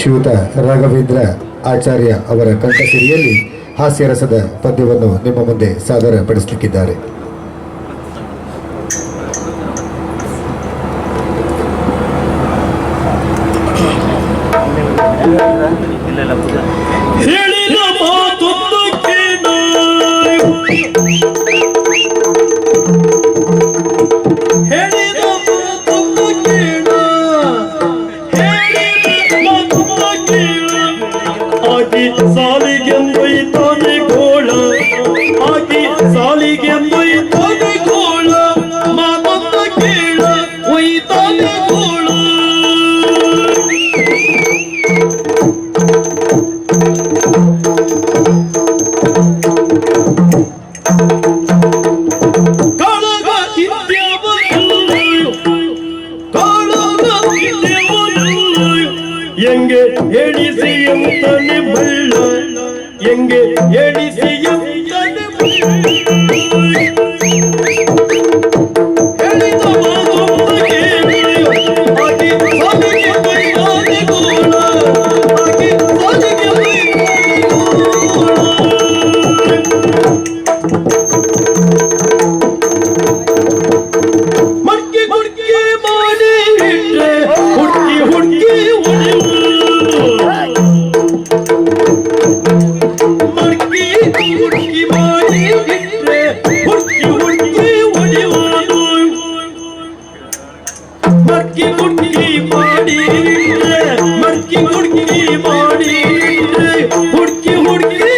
ಶ್ರೀಯುತ ರಾಘವೇಂದ್ರ ಆಚಾರ್ಯ ಅವರ ಕಂಠಸಿರಿಯಲ್ಲಿ ಹಾಸ್ಯರಸದ ಪದ್ಯವನ್ನು ನಿಮ್ಮ ಮುಂದೆ ಸಾದರಪಡಿಸಲಿಕ್ಕಿದ್ದಾರೆ. ಎಂಗೆ ಎಡಿಸಿ ಎಂತನೆ ಬಳ್ಳ ಎಂಗೆ ಎಡಿಸಿ ಎಂತನೆ ಹೇಳಿದ ಮಾತೊಂದು ಕೇಳಿಯೋ ಆಗಿ ಸಾಲಿಗೆ ಬೈದಾನೆ ಗೋಳ ಆಗಿ ಸಾಲಿಗೆ ಬೈದಾನೆ ಮಡ್ಕಿ ಗುಡ್ಕಿ ಮಾಡಿ ಇಟ್ರೆ ಹುಡ್ಕಿ ಹುಡ್ಕಿ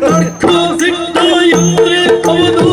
ತಡ್ಕೋ ಸಿಟ್ಟ ಎಂದ್ರೆ ಹೌದು